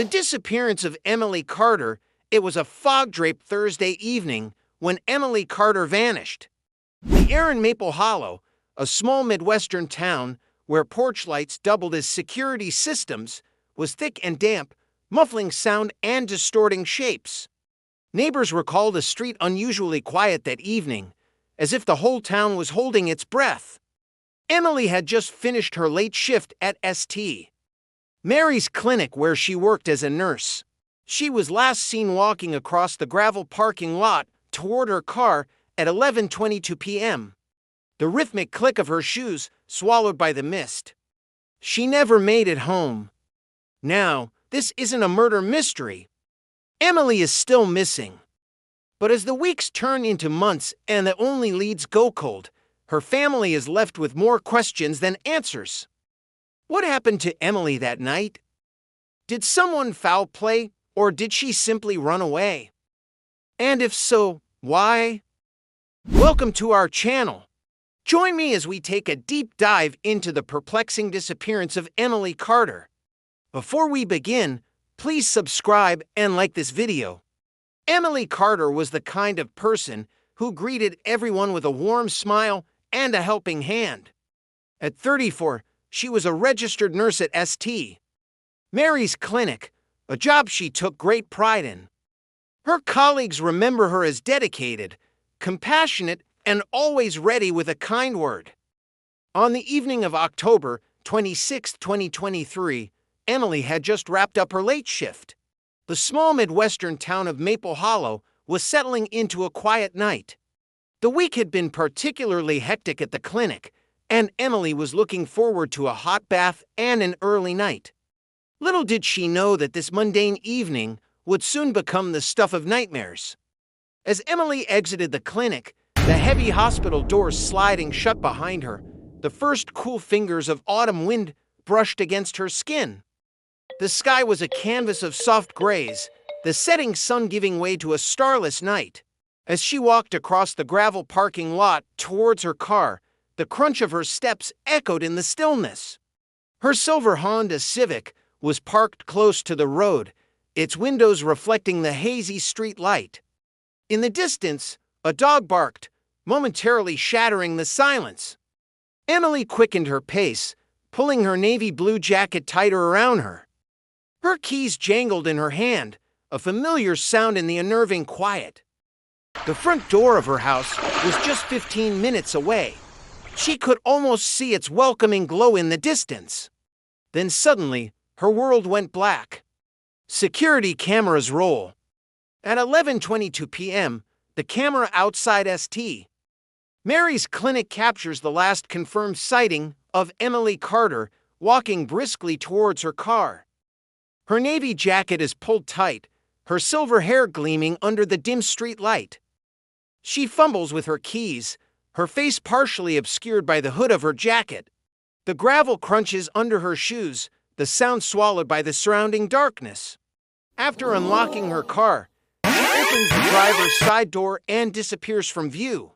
The disappearance of Emily Carter. It was a fog-draped Thursday evening when Emily Carter vanished. The air in Maple Hollow, a small Midwestern town where porch lights doubled as security systems, was thick and damp, muffling sound and distorting shapes. Neighbors recalled the street unusually quiet that evening, as if the whole town was holding its breath. Emily had just finished her late shift at St. Mary's clinic where she worked as a nurse. She was last seen walking across the gravel parking lot toward her car at 11:22 p.m. The rhythmic click of her shoes swallowed by the mist. She never made it home. Now, this isn't a murder mystery. Emily is still missing. But as the weeks turn into months and the only leads go cold, her family is left with more questions than answers. What happened to Emily that night? Did someone foul play, or did she simply run away? And if so, why? Welcome to our channel. Join me as we take a deep dive into the perplexing disappearance of Emily Carter. Before we begin, please subscribe and like this video. Emily Carter was the kind of person who greeted everyone with a warm smile and a helping hand. At 34, she was a registered nurse at St. Mary's clinic, a job she took great pride in. Her colleagues remember her as dedicated, compassionate, and always ready with a kind word. On the evening of October 26, 2023, Emily had just wrapped up her late shift. The small Midwestern town of Maple Hollow was settling into a quiet night. The week had been particularly hectic at the clinic, and Emily was looking forward to a hot bath and an early night. Little did she know that this mundane evening would soon become the stuff of nightmares. As Emily exited the clinic, the heavy hospital doors sliding shut behind her, the first cool fingers of autumn wind brushed against her skin. The sky was a canvas of soft grays, the setting sun giving way to a starless night. As she walked across the gravel parking lot towards her car, the crunch of her steps echoed in the stillness. Her silver Honda Civic was parked close to the road, its windows reflecting the hazy street light. In the distance, a dog barked, momentarily shattering the silence. Emily quickened her pace, pulling her navy blue jacket tighter around her. Her keys jangled in her hand, a familiar sound in the unnerving quiet. The front door of her house was just 15 minutes away. She could almost see its welcoming glow in the distance. Then suddenly, her world went black. Security cameras roll. At 11:22 p.m., the camera outside St. Mary's clinic captures the last confirmed sighting of Emily Carter walking briskly towards her car. Her navy jacket is pulled tight, her silver hair gleaming under the dim street light. She fumbles with her keys, her face partially obscured by the hood of her jacket. The gravel crunches under her shoes, the sound swallowed by the surrounding darkness. After unlocking her car, she opens the driver's side door and disappears from view.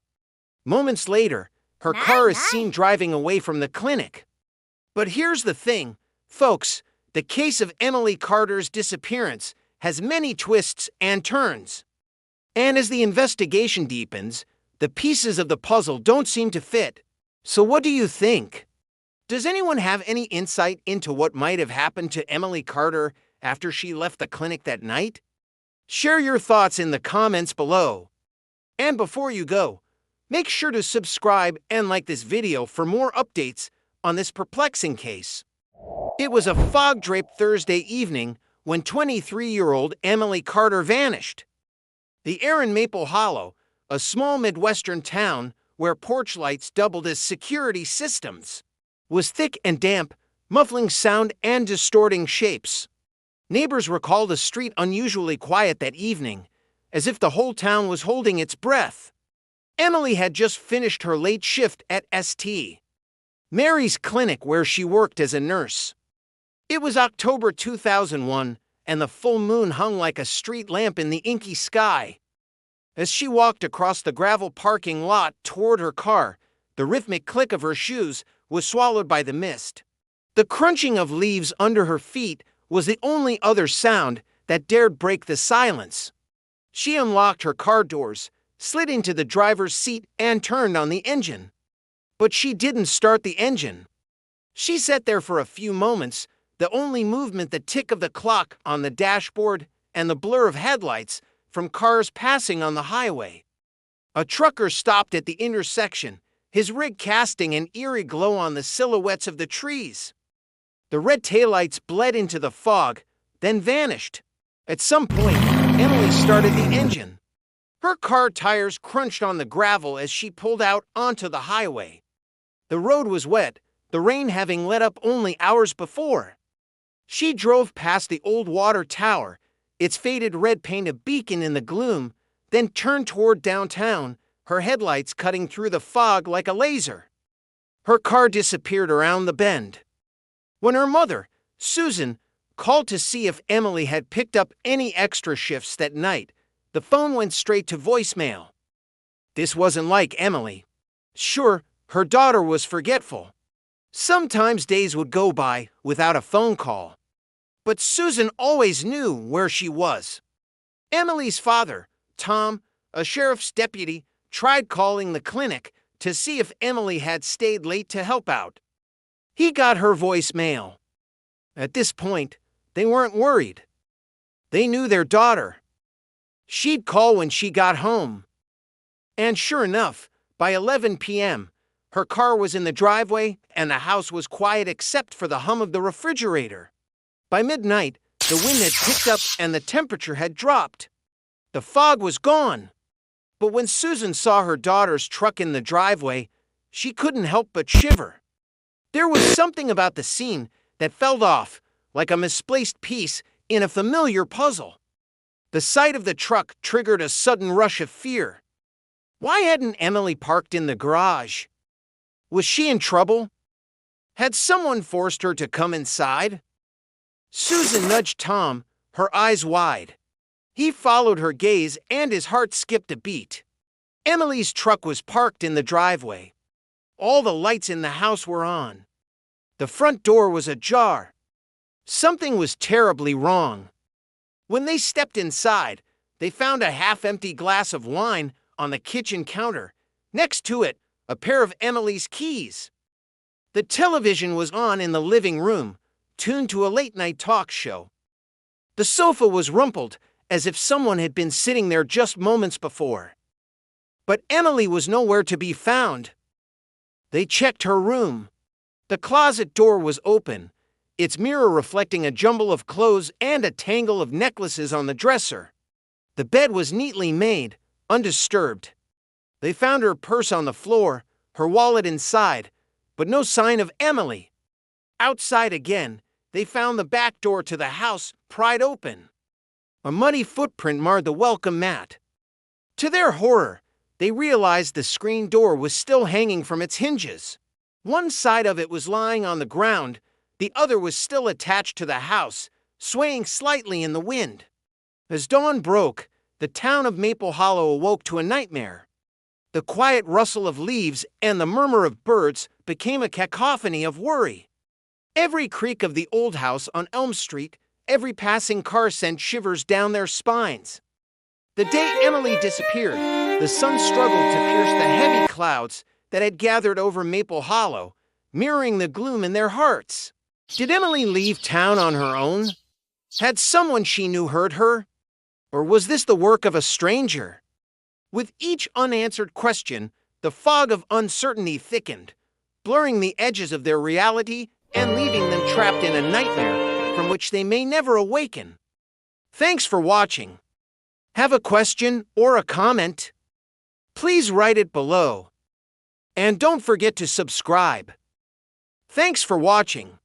Moments later, her car is seen driving away from the clinic. But here's the thing, folks, the case of Emily Carter's disappearance has many twists and turns. And as the investigation deepens, the pieces of the puzzle don't seem to fit. So what do you think? Does anyone have any insight into what might have happened to Emily Carter after she left the clinic that night? Share your thoughts in the comments below. And before you go, make sure to subscribe and like this video for more updates on this perplexing case. It was a fog-draped Thursday evening when 23-year-old Emily Carter vanished. The air in Maple Hollow, a small Midwestern town where porch lights doubled as security systems, was thick and damp, muffling sound and distorting shapes. Neighbors recalled the street unusually quiet that evening, as if the whole town was holding its breath. Emily had just finished her late shift at St. Mary's clinic where she worked as a nurse. It was October 2001, and the full moon hung like a street lamp in the inky sky. As she walked across the gravel parking lot toward her car, the rhythmic click of her shoes was swallowed by the mist. The crunching of leaves under her feet was the only other sound that dared break the silence. She unlocked her car doors, slid into the driver's seat, and turned on the engine. But she didn't start the engine. She sat there for a few moments, the only movement the tick of the clock on the dashboard and the blur of headlights from cars passing on the highway. A trucker stopped at the intersection, his rig casting an eerie glow on the silhouettes of the trees. The red taillights bled into the fog, then vanished. At some point, Emily started the engine. Her car tires crunched on the gravel as she pulled out onto the highway. The road was wet, the rain having let up only hours before. She drove past the old water tower, its faded red painted beacon in the gloom, then turned toward downtown, her headlights cutting through the fog like a laser. Her car disappeared around the bend. When her mother, Susan, called to see if Emily had picked up any extra shifts that night, the phone went straight to voicemail. This wasn't like Emily. Sure, her daughter was forgetful. Sometimes days would go by without a phone call. But Susan always knew where she was. Emily's father, Tom, a sheriff's deputy, tried calling the clinic to see if Emily had stayed late to help out. He got her voicemail. At this point, they weren't worried. They knew their daughter. She'd call when she got home. And sure enough, by 11 p.m., her car was in the driveway and the house was quiet except for the hum of the refrigerator. By midnight, the wind had picked up and the temperature had dropped. The fog was gone. But when Susan saw her daughter's truck in the driveway, she couldn't help but shiver. There was something about the scene that felt off, like a misplaced piece in a familiar puzzle. The sight of the truck triggered a sudden rush of fear. Why hadn't Emily parked in the garage? Was she in trouble? Had someone forced her to come inside? Susan nudged Tom, her eyes wide. He followed her gaze and his heart skipped a beat. Emily's truck was parked in the driveway. All the lights in the house were on. The front door was ajar. Something was terribly wrong. When they stepped inside, they found a half-empty glass of wine on the kitchen counter. Next to it, a pair of Emily's keys. The television was on in the living room, tuned to a late-night talk show. The sofa was rumpled, as if someone had been sitting there just moments before. But Emily was nowhere to be found. They checked her room. The closet door was open, its mirror reflecting a jumble of clothes and a tangle of necklaces on the dresser. The bed was neatly made, undisturbed. They found her purse on the floor, her wallet inside, but no sign of Emily. Outside again, they found the back door to the house pried open. A muddy footprint marred the welcome mat. To their horror, they realized the screen door was still hanging from its hinges. One side of it was lying on the ground, the other was still attached to the house, swaying slightly in the wind. As dawn broke, the town of Maple Hollow awoke to a nightmare. The quiet rustle of leaves and the murmur of birds became a cacophony of worry. Every creak of the old house on Elm Street, every passing car sent shivers down their spines. The day Emily disappeared, the sun struggled to pierce the heavy clouds that had gathered over Maple Hollow, mirroring the gloom in their hearts. Did Emily leave town on her own? Had someone she knew heard her? Or was this the work of a stranger? With each unanswered question, the fog of uncertainty thickened, blurring the edges of their reality and leaving them trapped in a nightmare from which they may never awaken. Thanks for watching. Have a question or a comment? Please write it below. And don't forget to subscribe. Thanks for watching.